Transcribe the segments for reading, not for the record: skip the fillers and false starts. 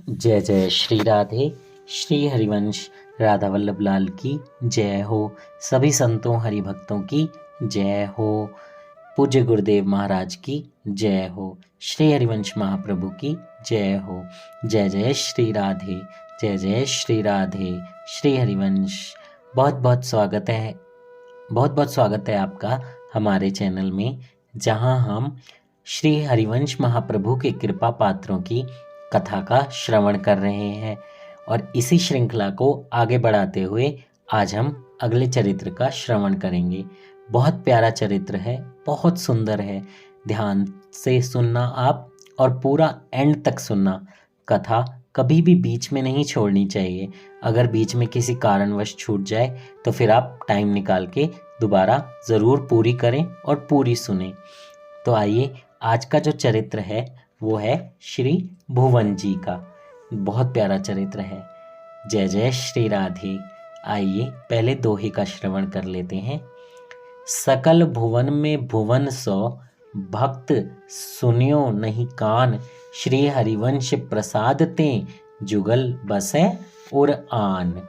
जय जय श्री राधे। श्री हरिवंश राधा वल्लभ लाल की जय हो। सभी संतों हरि भक्तों की जय हो। पूज्य गुरुदेव महाराज की जय हो। श्री हरिवंश महाप्रभु की जय हो। जय जय श्री राधे। जय जय श्री राधे। श्री हरिवंश बहुत बहुत स्वागत है आपका हमारे चैनल में, जहां हम श्री हरिवंश महाप्रभु के कृपा पात्रों की कथा का श्रवण कर रहे हैं। और इसी श्रृंखला को आगे बढ़ाते हुए आज हम अगले चरित्र का श्रवण करेंगे। बहुत प्यारा चरित्र है, बहुत सुंदर है। ध्यान से सुनना आप और पूरा एंड तक सुनना। कथा कभी भी बीच में नहीं छोड़नी चाहिए। अगर बीच में किसी कारणवश छूट जाए तो फिर आप टाइम निकाल के दोबारा ज़रूर पूरी करें और पूरी सुनें। तो आइए, आज का जो चरित्र है वो है श्री भुवन जी का। बहुत प्यारा चरित्र है। जय जय श्री राधे। आइए पहले दोहे का श्रवण कर लेते हैं। सकल भुवन में भुवन सो, भक्त सुनियो नहीं कान। श्री हरिवंश प्रसाद ते, जुगल बसे उर आन।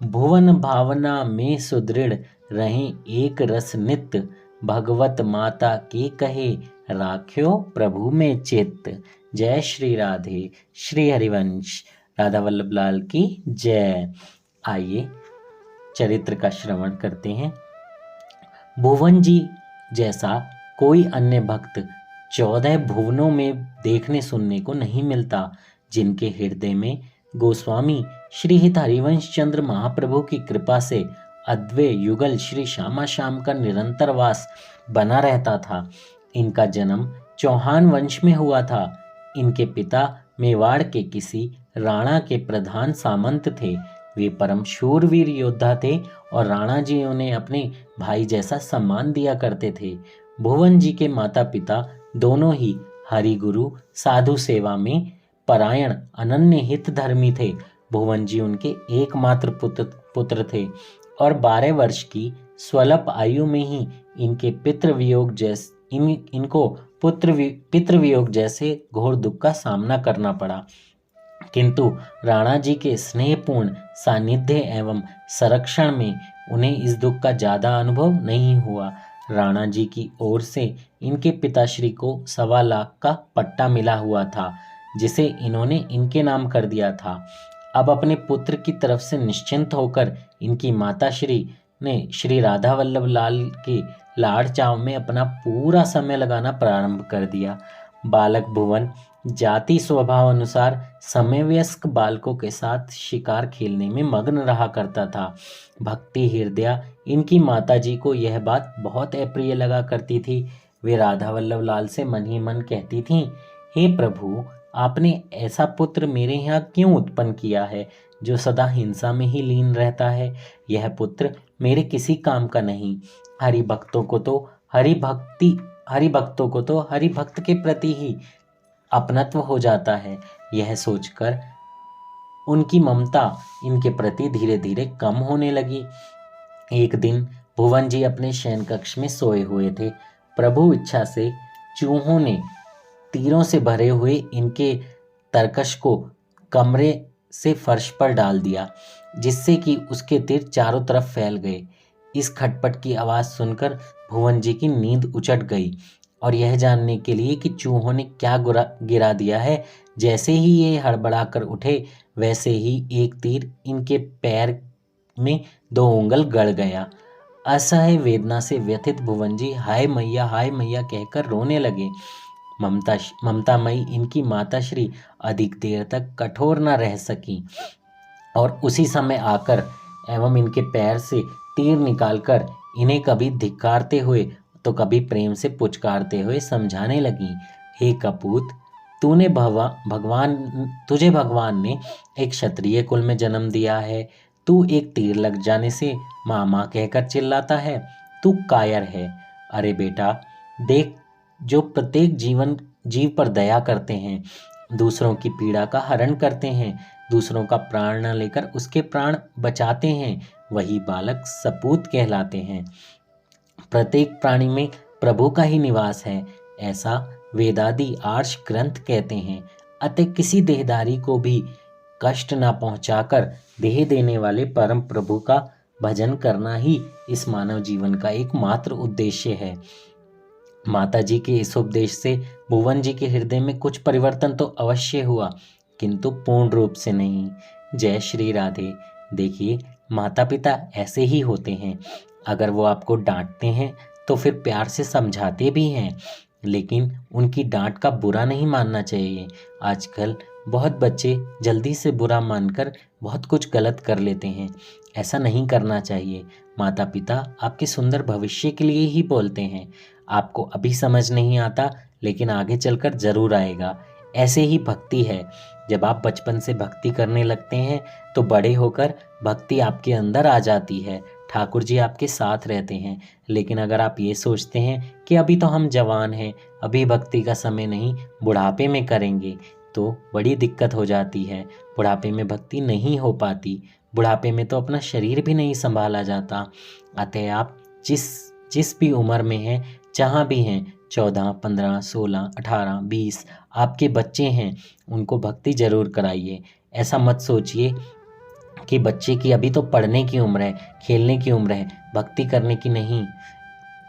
भुवन भावना में सुदृढ़ रहे एक रस नित। भगवत माता के कहे, राख्यो प्रभु में चित्त। जय श्री राधे। श्री हरिवंश राधा वल्लभ लाल की जय। आइए चरित्र का श्रवण करते हैं। भुवन जी जैसा कोई अन्य भक्त 14 भुवनों में देखने सुनने को नहीं मिलता, जिनके हृदय में गोस्वामी श्री हित हरिवंश चंद्र महाप्रभु की कृपा से अद्वैय युगल श्री श्यामा श्याम का निरंतर वास बना रहता था। इनका जन्म चौहान वंश में हुआ था। इनके पिता मेवाड़ के किसी राणा के प्रधान सामंत थे। वे परम शूरवीर योद्धा थे और राणा जी उन्हें अपने भाई जैसा सम्मान दिया करते थे। भुवन जी के माता पिता दोनों ही हरि गुरु साधु सेवा में परायण अनन्य हित धर्मी थे। भुवन जी उनके एकमात्र पुत्र थे और 12 वर्ष की स्वल्प आयु में ही इनके इनको पितृवियोग जैसे घोर दुख का सामना करना पड़ा। किंतु राणा जी के स्नेहपूर्ण सानिध्य एवं संरक्षण में उन्हें इस दुख का ज्यादा अनुभव नहीं हुआ। राणा जी की ओर से इनके पिताश्री को 1.25 लाख का पट्टा मिला हुआ था, जिसे इन्होंने इनके नाम कर दिया था। अब अपने पुत्र की तरफ से निश्चिंत होकर इनकी माताश्री ने श्री राधा वल्लभ लाल के लाड़ चाव में अपना पूरा समय लगाना प्रारंभ कर दिया। बालक भुवन जाति स्वभाव अनुसार समवयस्क बालकों के साथ शिकार खेलने में मग्न रहा करता था। भक्ति हृदया इनकी माताजी को यह बात बहुत अप्रिय लगा करती थी। वे राधा वल्लभ लाल से मन ही मन कहती थीं, हे प्रभु, आपने ऐसा पुत्र मेरे यहाँ क्यों उत्पन्न किया है जो सदा हिंसा में ही लीन रहता है। यह पुत्र मेरे किसी काम का नहीं। हरि भक्तों को तो हरि भक्त के प्रति ही अपनत्व हो जाता है। यह सोचकर उनकी ममता इनके प्रति धीरे धीरे कम होने लगी। एक दिन भुवन जी अपने शयन कक्ष में सोए हुए थे। प्रभु इच्छा से चूहों ने तीरों से भरे हुए इनके तरकश को कमरे से फर्श पर डाल दिया, जिससे कि उसके तीर चारों तरफ फैल गए। इस खटपट की आवाज़ सुनकर भुवन जी की नींद उचट गई और यह जानने के लिए कि चूहों ने क्या गिरा दिया है, जैसे ही ये हड़बड़ाकर उठे, वैसे ही एक तीर इनके पैर में 2 उंगल गड़ गया। असह्य वेदना से व्यथित भुवन जी हाय मैया कहकर रोने लगे। ममतामयी इनकी माताश्री अधिक देर तक कठोर न रह सकी और उसी समय आकर एवं इनके पैर से तीर निकालकर इन्हें कभी धिक्कारते हुए तो कभी प्रेम से पुचकारते हुए समझाने लगी, हे कपूत, तुझे भगवान ने एक क्षत्रिय कुल में जन्म दिया है। तू एक तीर लग जाने से माँ कहकर चिल्लाता है। तू कायर है। अरे बेटा देख, जो प्रत्येक जीव पर दया करते हैं, दूसरों की पीड़ा का हरण करते हैं, दूसरों का प्राण न लेकर उसके प्राण बचाते हैं, वही बालक सपूत कहलाते हैं। प्रत्येक प्राणी में प्रभु का ही निवास है, ऐसा वेदादि आर्ष ग्रंथ कहते हैं। अतः किसी देहधारी को भी कष्ट ना पहुंचाकर देह देने वाले परम प्रभु का भजन करना ही इस मानव जीवन का एकमात्र उद्देश्य है। माता जी के इस उपदेश से भुवन जी के हृदय में कुछ परिवर्तन तो अवश्य हुआ, किंतु पूर्ण रूप से नहीं। जय श्री राधे। देखिए, माता पिता ऐसे ही होते हैं। अगर वो आपको डांटते हैं तो फिर प्यार से समझाते भी हैं, लेकिन उनकी डांट का बुरा नहीं मानना चाहिए। आजकल बहुत बच्चे जल्दी से बुरा मानकर बहुत कुछ गलत कर लेते हैं। ऐसा नहीं करना चाहिए। माता पिता आपके सुंदर भविष्य के लिए ही बोलते हैं। आपको अभी समझ नहीं आता, लेकिन आगे चलकर जरूर आएगा। ऐसे ही भक्ति है। जब आप बचपन से भक्ति करने लगते हैं तो बड़े होकर भक्ति आपके अंदर आ जाती है। ठाकुर जी आपके साथ रहते हैं। लेकिन अगर आप ये सोचते हैं कि अभी तो हम जवान हैं, अभी भक्ति का समय नहीं, बुढ़ापे में करेंगे, तो बड़ी दिक्कत हो जाती है। बुढ़ापे में भक्ति नहीं हो पाती। बुढ़ापे में तो अपना शरीर भी नहीं संभाला जाता। अतः आप जिस भी उम्र में हैं, जहाँ भी हैं, 14, 15, 16, 18, 20 आपके बच्चे हैं, उनको भक्ति जरूर कराइए। ऐसा मत सोचिए कि बच्चे की अभी तो पढ़ने की उम्र है, खेलने की उम्र है, भक्ति करने की नहीं।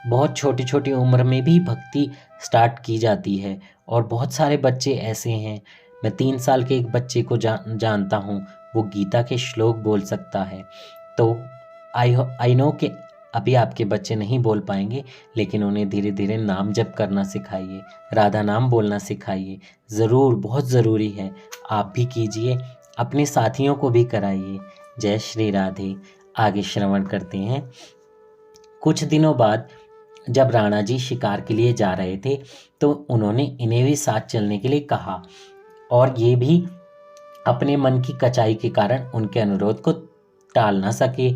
बहुत छोटी छोटी उम्र में भी भक्ति स्टार्ट की जाती है। और बहुत सारे बच्चे ऐसे हैं, मैं 3 साल के एक बच्चे को जानता हूँ, वो गीता के श्लोक बोल सकता है। तो आई नो कि अभी आपके बच्चे नहीं बोल पाएंगे, लेकिन उन्हें धीरे धीरे नाम जप करना सिखाइए, राधा नाम बोलना सिखाइए। ज़रूर, बहुत ज़रूरी है। आप भी कीजिए, अपने साथियों को भी कराइए। जय श्री राधे। आगे श्रवण करते हैं। कुछ दिनों बाद जब राणा जी शिकार के लिए जा रहे थे तो उन्होंने इन्हें भी साथ चलने के लिए कहा, और ये भी अपने मन की कचाई के कारण उनके अनुरोध को टाल ना सके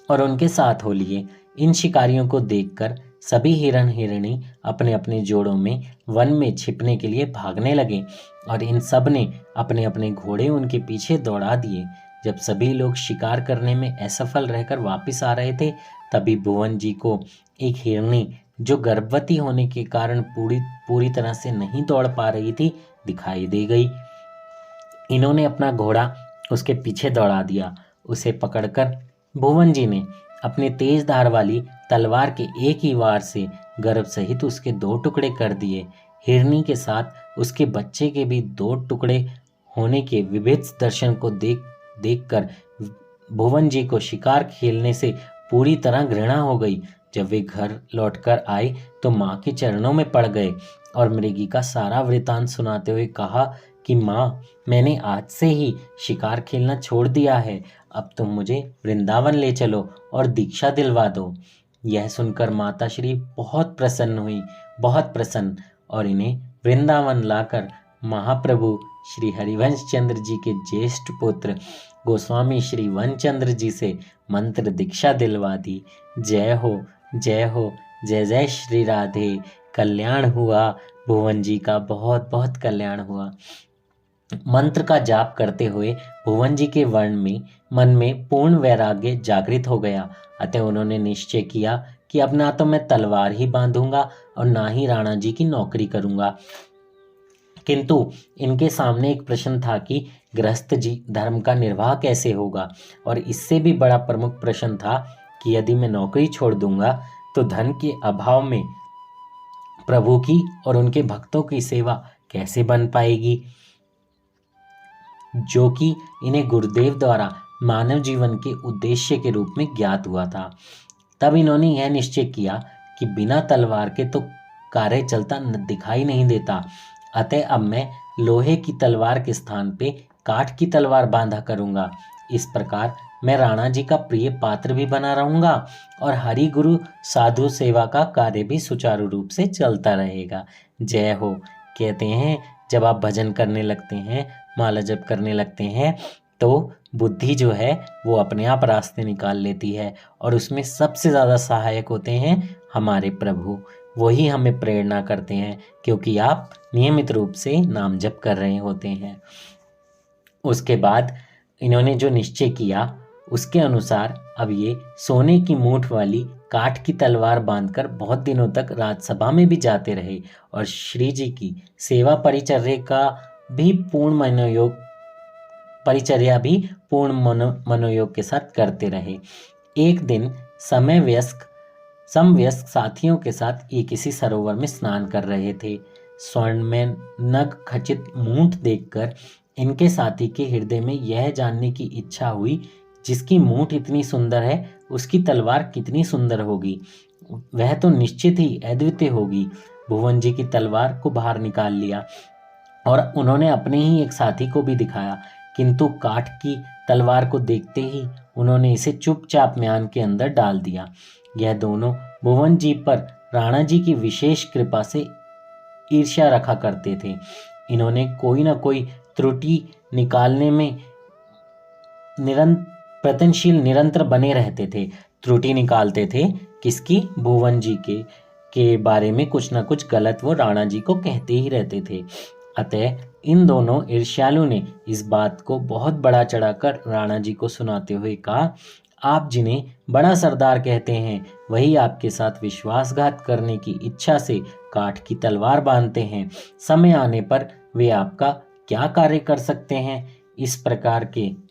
और उनके साथ हो लिए। इन शिकारियों को देखकर सभी हिरण हिरणी अपने अपने जोड़ों में वन में छिपने के लिए भागने लगे और इन सब ने अपने अपने घोड़े उनके पीछे दौड़ा दिए। जब सभी लोग शिकार करने में असफल रहकर वापस आ रहे थे, तभी भुवन जी को एक हिरणी जो गर्भवती होने के कारण पूरी तरह से नहीं दौड़ पा रही थी, दिखाई दे गई। इन्होंने अपना घोड़ा उसके पीछे दौड़ा दिया। उसे पकड़कर भुवन जी ने अपने तेज धार वाली तलवार के एक ही वार से गर्भ सहित उसके 2 टुकड़े कर दिए। हिरनी के साथ उसके बच्चे के भी 2 टुकड़े होने के विभत्स दर्शन को देखकर भुवन जी को शिकार खेलने से पूरी तरह घृणा हो गई। जब वे घर लौटकर आए तो माँ के चरणों में पड़ गए और मृगी का सारा वृतांत सुनाते हुए कहा कि माँ, मैंने आज से ही शिकार खेलना छोड़ दिया है। अब तुम मुझे वृंदावन ले चलो और दीक्षा दिलवा दो। यह सुनकर माता श्री बहुत प्रसन्न हुई, बहुत प्रसन्न, और इन्हें वृंदावन लाकर महाप्रभु श्री हरिवंश चंद्र जी के ज्येष्ठ पुत्र गोस्वामी श्री वनचंद्र जी से मंत्र दीक्षा दिलवा दी। जय हो, जय हो, जय जय श्री राधे। कल्याण हुआ, भुवन जी का बहुत बहुत कल्याण हुआ। मंत्र का जाप करते हुए भुवन जी के मन में पूर्ण वैराग्य जागृत हो गया। अतः उन्होंने निश्चय किया कि अब ना तो मैं तलवार ही बांधूंगा और ना ही राणा जी की नौकरी करूंगा। किंतु इनके सामने एक प्रश्न था कि गृहस्थ जी धर्म का निर्वाह कैसे होगा, और इससे भी बड़ा प्रमुख प्रश्न था कि यदि मैं नौकरी छोड़ दूंगा तो धन के अभाव में प्रभु की और उनके भक्तों की सेवा कैसे बन पाएगी, जो कि इन्हें गुरुदेव द्वारा मानव जीवन के उद्देश्य के रूप में ज्ञात हुआ था। तब इन्होंने यह निश्चय किया कि बिना तलवार के तो कार्य चलता दिखाई नहीं देता। अतः अब मैं लोहे की तलवार के स्थान पे काठ की तलवार बांधा करूंगा। इस प्रकार मैं राणा जी का प्रिय पात्र भी बना रहूंगा और हरि गुरु साधु सेवा का कार्य भी सुचारू रूप से चलता रहेगा। जय हो। कहते हैं जब आप भजन करने लगते हैं, माला जप करने लगते हैं, तो बुद्धि जो है वो अपने आप रास्ते निकाल लेती है, और उसमें सबसे ज़्यादा सहायक होते हैं हमारे प्रभु। वही हमें प्रेरणा करते हैं, क्योंकि आप नियमित रूप से नाम जप कर रहे होते हैं। उसके बाद इन्होंने जो निश्चय किया उसके अनुसार अब ये सोने की मूठ वाली काठ की तलवार बांधकर बहुत दिनों तक राजसभा में भी जाते रहे और श्री जी की सेवा परिचर्या का भी पूर्ण मनोयोग परिचर्या भी पूर्ण मनोयोग के साथ करते रहे। एक दिन समवयस्क साथियों के साथ ये किसी सरोवर में स्नान कर रहे थे। स्वर्ण में नग खचित मूंठ देखकर इनके साथी के हृदय में यह जानने की इच्छा हुई, जिसकी मूंठ इतनी सुंदर है उसकी तलवार कितनी सुंदर होगी, वह तो निश्चित ही अद्वितीय होगी। भुवन जी की तलवार को बाहर निकाल लिया और उन्होंने अपने ही एक साथी को भी दिखाया, किंतु काठ की तलवार को देखते ही उन्होंने इसे चुपचाप म्यान के अंदर डाल दिया। यह दोनों भुवन जी पर राणा जी की विशेष कृपा से ईर्ष्या रखा करते थे। इन्होंने कोई न कोई त्रुटि निकालने में प्रयत्नशील निरंतर बने रहते थे। त्रुटि निकालते थे किसकी? भुवन जी के बारे में कुछ न कुछ गलत वो राणा जी को कहते ही रहते थे। अतः इन दोनों ईर्ष्यालु ने इस बात को बहुत बड़ा चढ़ाकर राणा जी को सुनाते हुए कहा, आप जिन्हें बड़ा सरदार कहते हैं वही आपके साथ विश्वासघात करने की इच्छा से काठ की तलवार बांधते हैं। समय आने पर वे आपका क्या कार्य कर सकते हैं? इस प्रकार के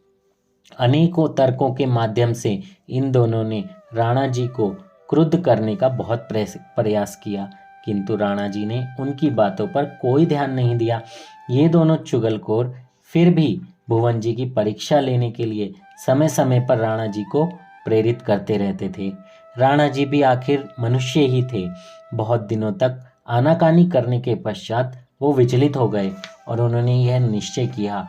अनेकों तर्कों के माध्यम से इन दोनों ने राणा जी को क्रुद्ध करने का बहुत प्रयास किया, किंतु राणा जी ने उनकी बातों पर कोई ध्यान नहीं दिया। ये दोनों चुगलखोर फिर भी भुवन जी की परीक्षा लेने के लिए समय समय पर राणा जी को प्रेरित करते रहते थे। राणा जी भी आखिर मनुष्य ही थे। बहुत दिनों तक आनाकानी करने के पश्चात वो विचलित हो गए और उन्होंने यह निश्चय किया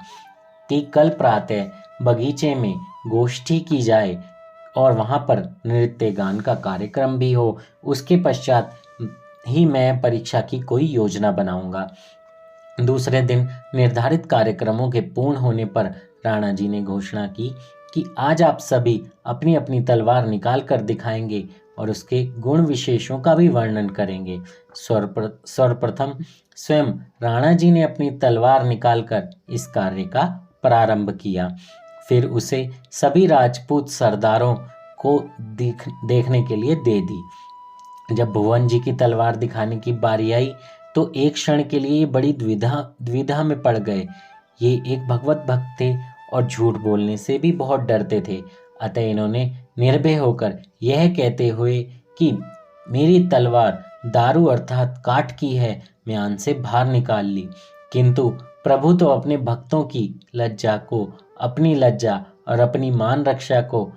कि कल प्रातः बगीचे में गोष्ठी की जाए और वहाँ पर नृत्य गान का कार्यक्रम भी हो। उसके पश्चात ही मैं परीक्षा की कोई योजना बनाऊंगा। दूसरे दिन निर्धारित कार्यक्रमों के पूर्ण होने पर राणा जी ने घोषणा की कि आज आप सभी अपनी अपनी तलवार निकाल कर दिखाएंगे और उसके गुण विशेषों का भी वर्णन करेंगे। सर्वप्रथम स्वयं राणा जी ने अपनी तलवार निकालकर इस कार्य का प्रारंभ किया। फिर उसे सभी राजपूत सरदारों को देखने के लिए दे दी। जब भुवन जी की तलवार दिखाने की बारी आई तो एक क्षण के लिए बड़ी द्विधा में पड़ गए। ये एक भगवत भक्त थे और झूठ बोलने से भी बहुत डरते थे। अतः इन्होंने निर्भय होकर यह कहते हुए कि मेरी तलवार दारू अर्थात काठ की है, म्यान से बाहर निकाल ली। किंतु प्रभु तो अपने भक्तों की लज्जा को अपनी लज्जा और अपनी मान रक्षा को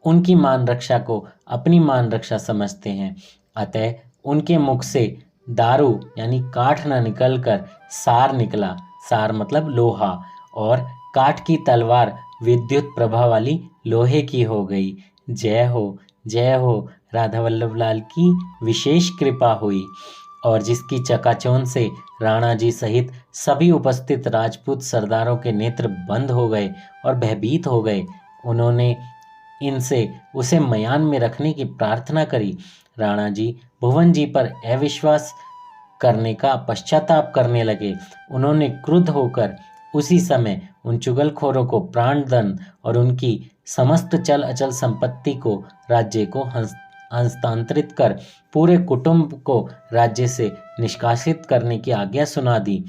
उनकी मान रक्षा को अपनी मान रक्षा समझते हैं। अतः उनके मुख से दारू यानी काठ न निकलकर सार निकला। सार मतलब लोहा, और काठ की तलवार विद्युत प्रभा वाली लोहे की हो गई। जय हो राधा वल्लभ लाल की विशेष कृपा हुई, और जिसकी चकाचौंध से राणा जी सहित सभी उपस्थित राजपूत सरदारों के नेत्र बंद हो गए और भयभीत हो गए। उन्होंने इनसे उसे मयान में रखने की प्रार्थना करी। राणा जी भुवन जी पर अविश्वास करने का पश्चाताप करने लगे। उन्होंने क्रुद्ध होकर उसी समय उन चुगलखोरों को प्राणदंड और उनकी समस्त चल अचल संपत्ति को, राज्य को हस्तांतरित कर पूरे कुटुंब को राज्य से निष्कासित करने की आज्ञा सुना दी।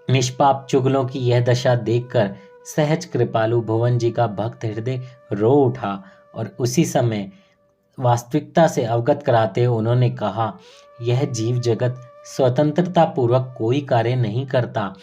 निष्पाप चुगलों की यह दशा देखकर सहज कृपालु भुवन जी का भक्त हृदय रो उठा और उसी समय वास्तविकता से अवगत कराते हुए उन्होंने कहा, यह जीव जगत स्वतंत्रता पूर्वक कोई कार्य नहीं करता।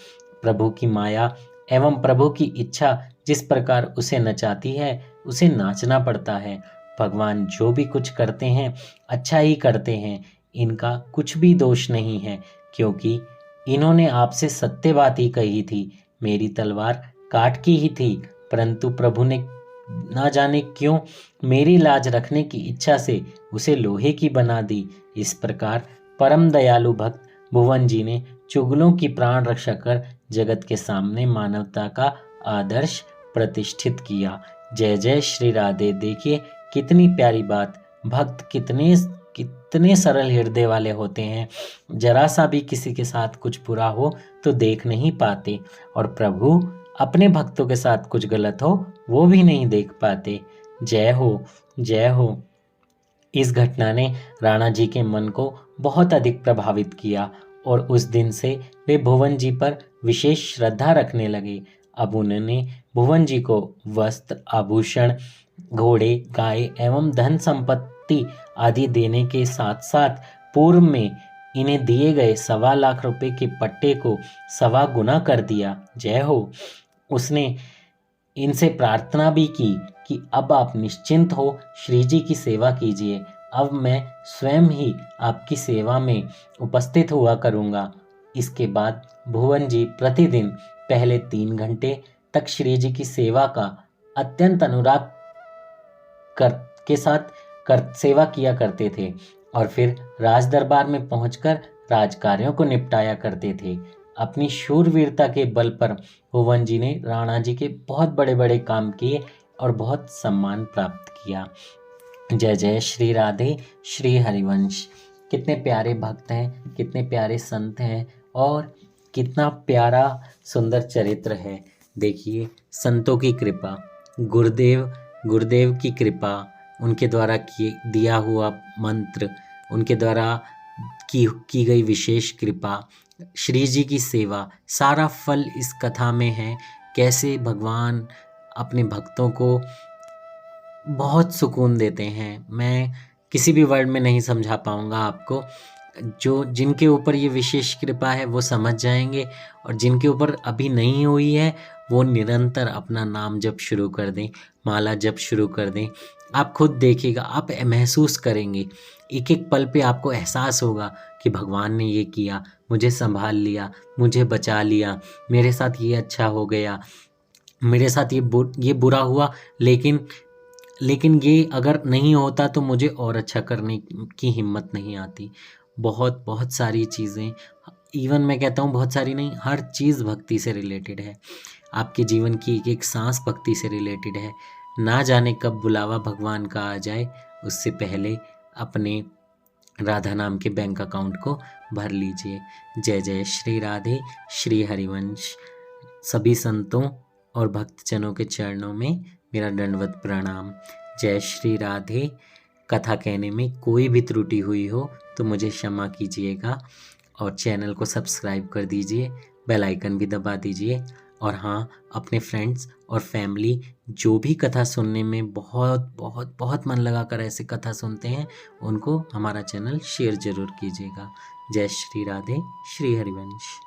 प्रभु की माया एवं प्रभु की इच्छा जिस प्रकार उसे नचाती है उसे नाचना पड़ता है। भगवान जो भी कुछ करते हैं अच्छा ही करते हैं, इनका कुछ भी दोष नहीं है, क्योंकि इन्होंने आपसे सत्य बात ही कही थी। मेरी तलवार काठ की ही थी, परंतु प्रभु ने ना जाने क्यों मेरी लाज रखने की इच्छा से उसे लोहे की बना दी। इस प्रकार परम दयालु भक्त भुवन जी ने चुगलों की प्राण रक्षा कर जगत के सामने मानवता का आदर्श प्रतिष्ठित किया। जय जय श्री राधे। देखिए कितनी प्यारी बात। भक्त कितने सरल हृदय वाले होते हैं। जरा सा भी किसी के साथ कुछ बुरा हो तो देख नहीं पाते, और प्रभु अपने भक्तों के साथ कुछ गलत हो वो भी नहीं देख पाते। जय हो। इस घटना ने राणा जी के मन को बहुत अधिक प्रभावित किया और उस दिन से वे भुवन जी पर विशेष श्रद्धा रखने लगे। अब उन्होंने भुवन जी को वस्त्र, आभूषण, घोड़े, गाय एवं धन संपत्ति आदि देने के साथ साथ पूर्व में इन्हें दिए गए 1.25 लाख रुपए के पट्टे को 1.25 गुना कर दिया। जय हो। उसने इनसे प्रार्थना भी की कि अब आप निश्चिंत हो श्री जी की सेवा कीजिए, अब मैं स्वयं ही आपकी सेवा में उपस्थित हुआ करूँगा। इसके बाद भुवन जी प्रतिदिन पहले 3 घंटे तक श्री जी की सेवा का अत्यंत अनुराग के साथ सेवा किया करते थे और फिर राज दरबार में पहुंचकर राजकार्यों को निपटाया करते थे। अपनी शूरवीरता के बल पर भुवन जी ने राणा जी के बहुत बड़े बड़े काम किए और बहुत सम्मान प्राप्त किया। जय जय श्री राधे श्री हरिवंश। कितने प्यारे भक्त हैं, कितने प्यारे संत हैं और कितना प्यारा सुंदर चरित्र है। देखिए, संतों की कृपा, गुरुदेव की कृपा, उनके द्वारा दिया हुआ मंत्र, उनके द्वारा की गई विशेष कृपा, श्री जी की सेवा, सारा फल इस कथा में है। कैसे भगवान अपने भक्तों को बहुत सुकून देते हैं। मैं किसी भी वर्ड में नहीं समझा पाऊँगा आपको। जिनके ऊपर ये विशेष कृपा है वो समझ जाएंगे और जिनके ऊपर अभी नहीं हुई है वो निरंतर अपना नाम जप शुरू कर दें, माला जप शुरू कर दें। आप खुद देखिएगा, आप महसूस करेंगे, एक एक पल पे आपको एहसास होगा कि भगवान ने ये किया, मुझे संभाल लिया, मुझे बचा लिया, मेरे साथ ये अच्छा हो गया, मेरे साथ ये बुरा हुआ, लेकिन ये अगर नहीं होता तो मुझे और अच्छा करने की हिम्मत नहीं आती। बहुत बहुत सारी चीज़ें, इवन मैं कहता हूँ बहुत सारी नहीं, हर चीज़ भक्ति से रिलेटेड है। आपके जीवन की एक एक सांस भक्ति से रिलेटेड है। ना जाने कब बुलावा भगवान का आ जाए, उससे पहले अपने राधा नाम के बैंक अकाउंट को भर लीजिए। जय जय श्री राधे श्री हरिवंश। सभी संतों और भक्तजनों के चरणों में मेरा दंडवत प्रणाम। जय श्री राधे। कथा कहने में कोई भी त्रुटि हुई हो तो मुझे क्षमा कीजिएगा और चैनल को सब्सक्राइब कर दीजिए, बेल आइकन भी दबा दीजिए। और हाँ, अपने फ्रेंड्स और फैमिली जो भी कथा सुनने में बहुत बहुत बहुत मन लगा कर ऐसे कथा सुनते हैं, उनको हमारा चैनल शेयर ज़रूर कीजिएगा। जय श्री राधे श्री हरिवंश।